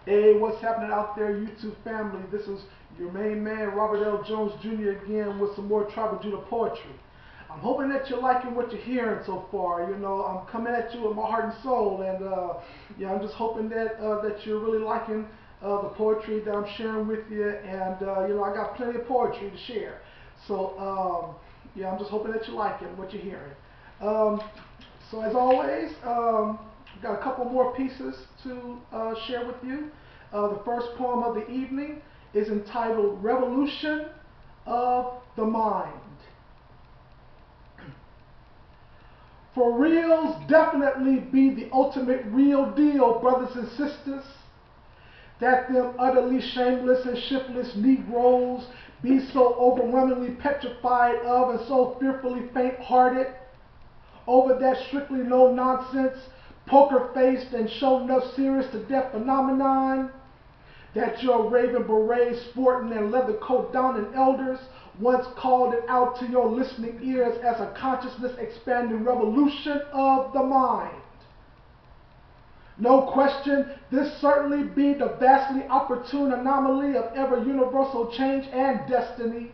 Hey, what's happening out there, YouTube family? This is your main man, Robert L. Jones Jr. again with some more Tribal Judah poetry. I'm hoping that you're liking what you're hearing so far. You know, I'm coming at you with my heart and soul, and yeah, I'm just hoping that you're really liking the poetry that I'm sharing with you. And you know, I got plenty of poetry to share. So yeah, I'm just hoping that you're liking what you're hearing. Um, so as always, got a couple more pieces to share with you. The first poem of the evening is entitled Revolution of the Mind. For reals definitely be the ultimate real deal, brothers and sisters, that them utterly shameless and shiftless Negroes be so overwhelmingly petrified of and so fearfully faint-hearted over that strictly no nonsense, poker faced and show enough serious to death phenomenon that your raven beret sporting and leather coat donning elders once called it out to your listening ears as a consciousness expanding revolution of the mind. No question, this certainly be the vastly opportune anomaly of ever universal change and destiny,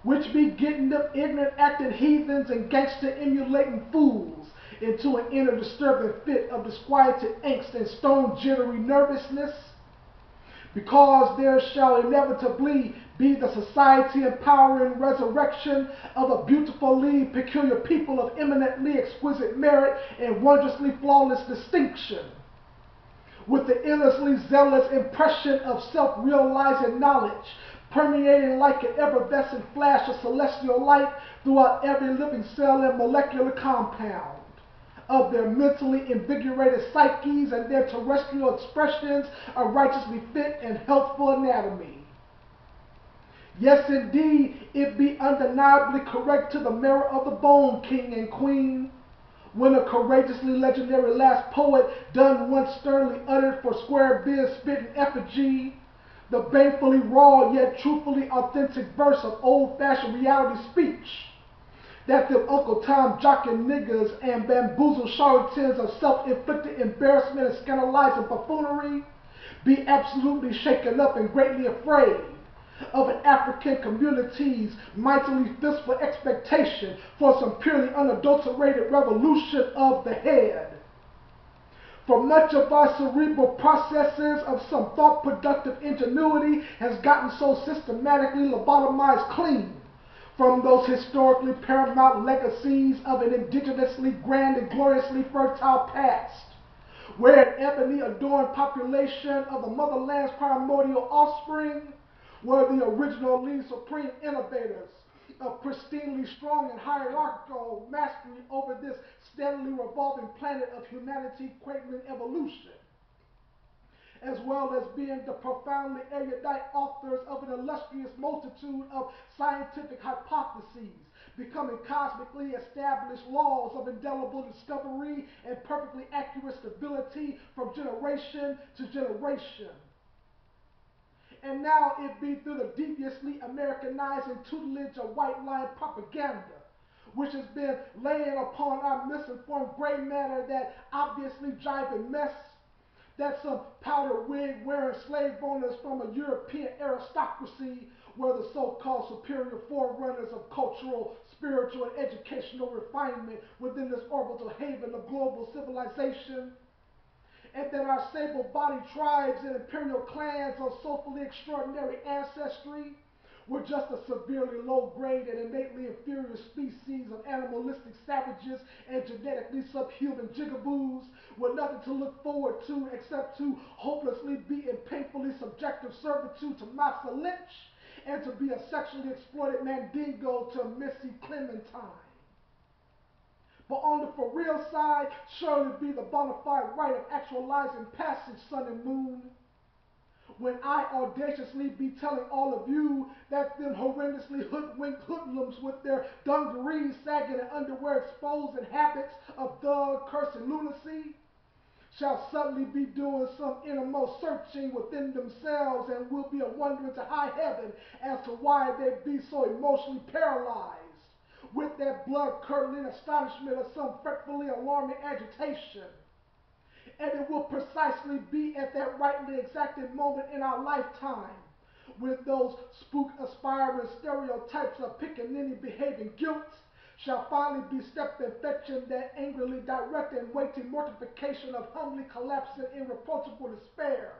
which be getting them ignorant acting heathens and gangster emulating fools into an inner disturbing fit of disquieted angst and stone jittery nervousness, because there shall inevitably be the society empowering resurrection of a beautifully peculiar people of eminently exquisite merit and wondrously flawless distinction, with the endlessly zealous impression of self-realizing knowledge permeating like an effervescent flash of celestial light throughout every living cell and molecular compound of their mentally invigorated psyches and their terrestrial expressions of righteously fit and healthful anatomy. Yes, indeed, it be undeniably correct to the merit of the bone king and queen, when a courageously legendary last poet done once sternly uttered for square biz spitting effigy, the banefully raw yet truthfully authentic verse of old-fashioned reality speech, that them Uncle Tom jocking niggas and bamboozled charlatans of self-inflicted embarrassment and scandalizing buffoonery be absolutely shaken up and greatly afraid of an African community's mightily fistful expectation for some purely unadulterated revolution of the head. For much of our cerebral processes of some thought productive ingenuity has gotten so systematically lobotomized clean from those historically paramount legacies of an indigenously grand and gloriously fertile past, where an ebony adorned population of the motherland's primordial offspring were the originally supreme innovators of pristinely strong and hierarchical mastery over this steadily revolving planet of humanity cradling evolution, as well as being the profoundly erudite authors of an illustrious multitude of scientific hypotheses, becoming cosmically established laws of indelible discovery and perfectly accurate stability from generation to generation. And now it be through the deviously Americanizing tutelage of white line propaganda, which has been laying upon our misinformed gray matter that obviously jiving mess, that some powder wig wearing slave owners from a European aristocracy were the so-called superior forerunners of cultural, spiritual, and educational refinement within this orbital haven of global civilization, and that our sable-bodied tribes and imperial clans of soulfully extraordinary ancestry were just a severely low-grade and innately inferior species of animalistic savages and genetically subhuman jigaboos with nothing to look forward to except to hopelessly be in painfully subjective servitude to Massa Lynch and to be a sexually exploited mandingo to Missy Clementine. But on the for real side, surely be the bona fide right of actualizing passage, sun and moon, when I audaciously be telling all of you that them horrendously hoodwinked hoodlums with their dungarees sagging and underwear exposed and habits of thug cursing lunacy shall suddenly be doing some innermost searching within themselves and will be a wondering to high heaven as to why they be so emotionally paralyzed with that blood-curdling astonishment of some fretfully alarming agitation, And it will precisely be at that rightly exacted moment in our lifetime when those spook aspiring stereotypes of pickaninny behaving guilt shall finally be stepped in fetching that angrily direct and weighty mortification of humbly collapsing in reproachable despair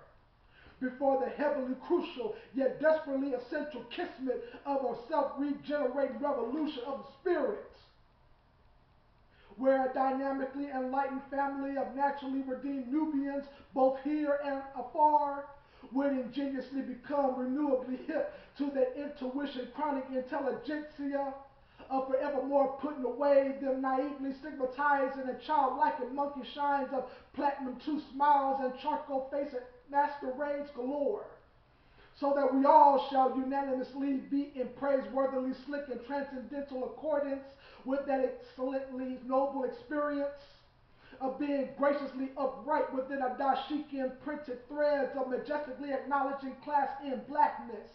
before the heavily crucial yet desperately essential kismet of a self-regenerating revolution of the spirit, where a dynamically enlightened family of naturally redeemed Nubians, both here and afar, would ingeniously become renewably hip to that intuition chronic intelligentsia of forevermore putting away them naively stigmatizing and childlike and monkey shines of platinum tooth smiles and charcoal face masquerades galore, so that we all shall unanimously be in praiseworthily slick and transcendental accordance with that excellently noble experience of being graciously upright within a dashiki printed threads of majestically acknowledging class in blackness,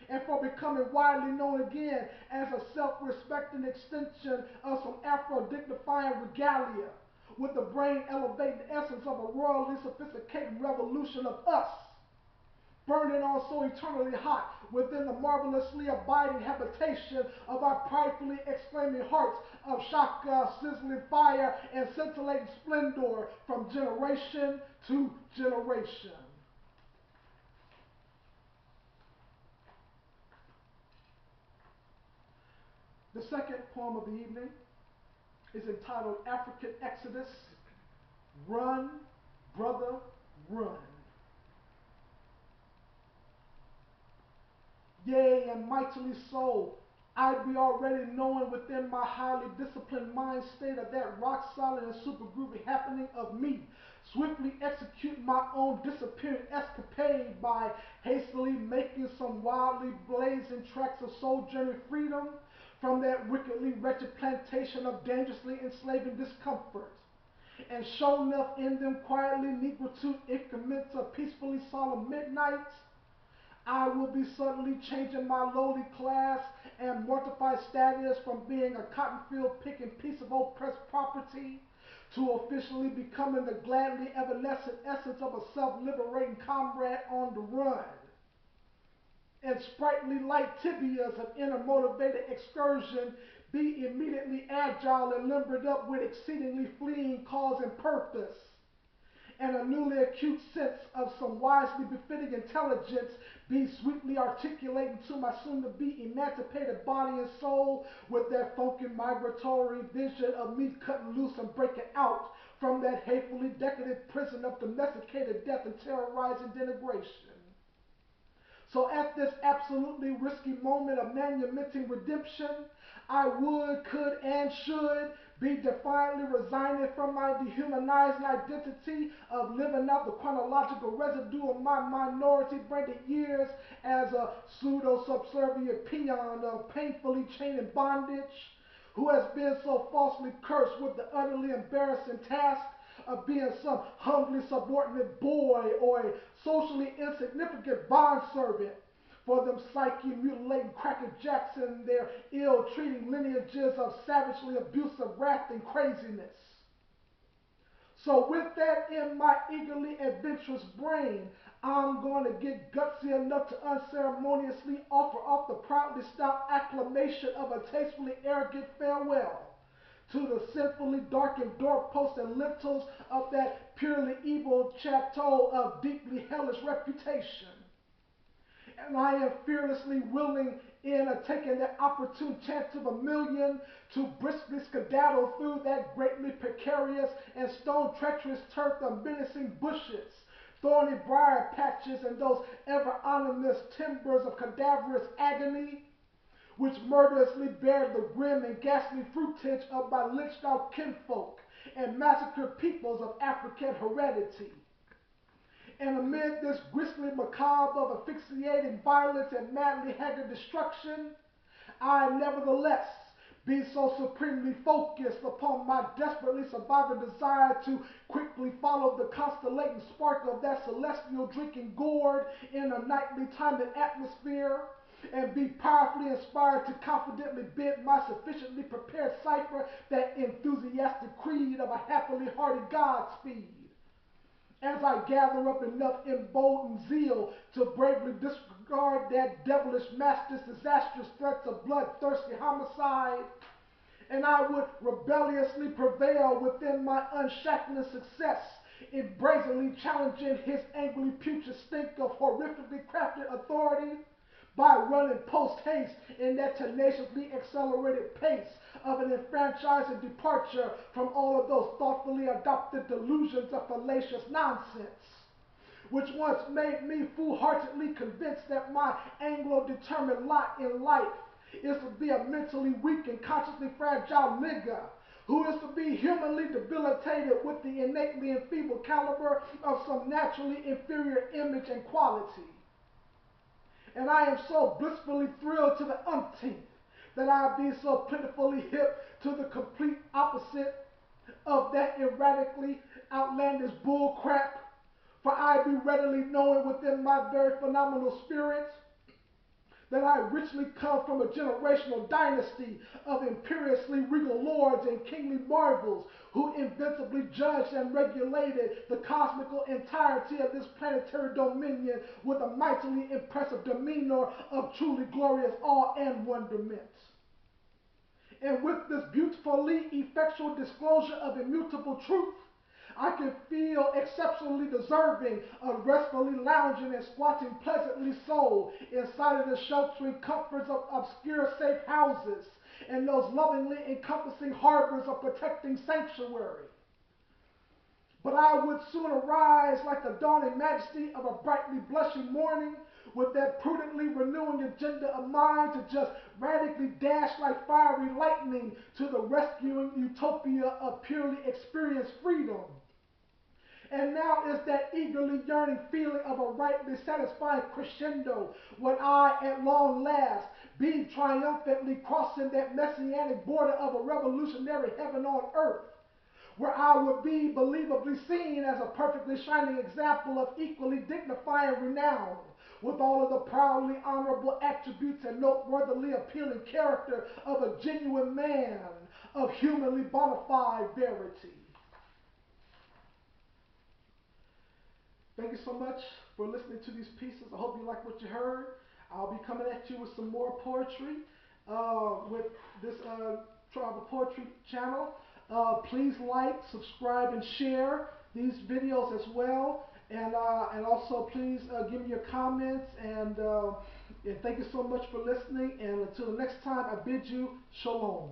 and for becoming widely known again as a self-respecting extension of some Afro-dignifying regalia, with the brain elevating essence of a royally sophisticated revolution of us, burning on so eternally hot within the marvelously abiding habitation of our pridefully exclaiming hearts of shaka, sizzling fire, and scintillating splendor from generation to generation. The second poem of the evening is entitled African Exodus. Run, brother, run. Yea, and mightily so, I be already knowing within my highly disciplined mind state of that rock solid and super groovy happening of me, swiftly execute my own disappearing escapade by hastily making some wildly blazing tracks of sojourning freedom from that wickedly wretched plantation of dangerously enslaving discomfort, and show enough in them quietly negritude increments of peacefully solemn midnights, I will be suddenly changing my lowly class and mortified status from being a cotton field picking piece of oppressed property to officially becoming the gladly evanescent essence of a self-liberating comrade on the run. And sprightly light tibias of inner motivated excursion be immediately agile and limbered up with exceedingly fleeing cause and purpose, and a newly acute sense of some wisely befitting intelligence be sweetly articulating to my soon-to-be emancipated body and soul with that funky migratory vision of me cutting loose and breaking out from that hatefully decadent prison of domesticated death and terrorizing denigration. So at this absolutely risky moment of manumitting redemption, I would, could, and should be defiantly resigning from my dehumanizing identity of living out the chronological residue of my minority-branded years as a pseudo-subservient peon of painfully chained in bondage, who has been so falsely cursed with the utterly embarrassing task of being some humbly subordinate boy or a socially insignificant bondservant for them psyche mutilating crackerjacks and their ill-treating lineages of savagely abusive wrath and craziness. So with that in my eagerly adventurous brain, I'm going to get gutsy enough to unceremoniously offer up the proudly stout acclamation of a tastefully arrogant farewell to the sinfully darkened doorposts and lintels of that purely evil chateau of deeply hellish reputation. And I am fearlessly willing in taking that opportune chance of a million to briskly skedaddle through that greatly precarious and stone treacherous turf of menacing bushes, thorny briar patches, and those ever ominous timbers of cadaverous agony, which murderously bear the grim and ghastly fruitage of my lynched out kinfolk and massacred peoples of African heredity. And amid this grisly macabre of asphyxiating violence and madly haggard destruction, I nevertheless be so supremely focused upon my desperately surviving desire to quickly follow the constellating sparkle of that celestial drinking gourd in a nightly timid atmosphere, and be powerfully inspired to confidently bid my sufficiently prepared cipher that enthusiastic creed of a happily hearty Godspeed. as I gather up enough emboldened zeal to bravely disregard that devilish master's disastrous threats of bloodthirsty homicide, and I would rebelliously prevail within my unshackling success in brazenly challenging his angrily putrid stink of horrifically crafted authority by running post-haste in that tenaciously accelerated pace of an enfranchising departure from all of those thoughtfully adopted delusions of fallacious nonsense, which once made me foolhardily convinced that my Anglo-determined lot in life is to be a mentally weak and consciously fragile nigger who is to be humanly debilitated with the innately enfeebled caliber of some naturally inferior image and quality. And I am so blissfully thrilled to the umpteenth that I be so pitifully hip to the complete opposite of that erratically outlandish bull crap, for I be readily knowing within my very phenomenal spirit that I richly come from a generational dynasty of imperiously regal lords and kingly marvels who invincibly judged and regulated the cosmical entirety of this planetary dominion with a mightily impressive demeanor of truly glorious awe and wonderment. And with this beautifully effectual disclosure of immutable truth, I can feel exceptionally deserving of restfully lounging and squatting pleasantly so inside of the sheltering comforts of obscure safe houses and those lovingly encompassing harbors of protecting sanctuary. But I would soon arise like the dawning majesty of a brightly blushing morning with that prudently renewing agenda of mine to just radically dash like fiery lightning to the rescuing utopia of purely experienced freedom. And now is that eagerly yearning feeling of a rightly satisfying crescendo when I, at long last, be triumphantly crossing that messianic border of a revolutionary heaven on earth, where I would be believably seen as a perfectly shining example of equally dignifying renown, with all of the proudly honorable attributes and noteworthily appealing character of a genuine man of humanly bona fide verity. Thank you so much for listening to these pieces. I hope you like what you heard. I'll be coming at you with some more poetry with this Tribal Poetry channel. Please like, subscribe, and share these videos as well. And also please give me your comments. And thank you so much for listening. And until the next time, I bid you shalom.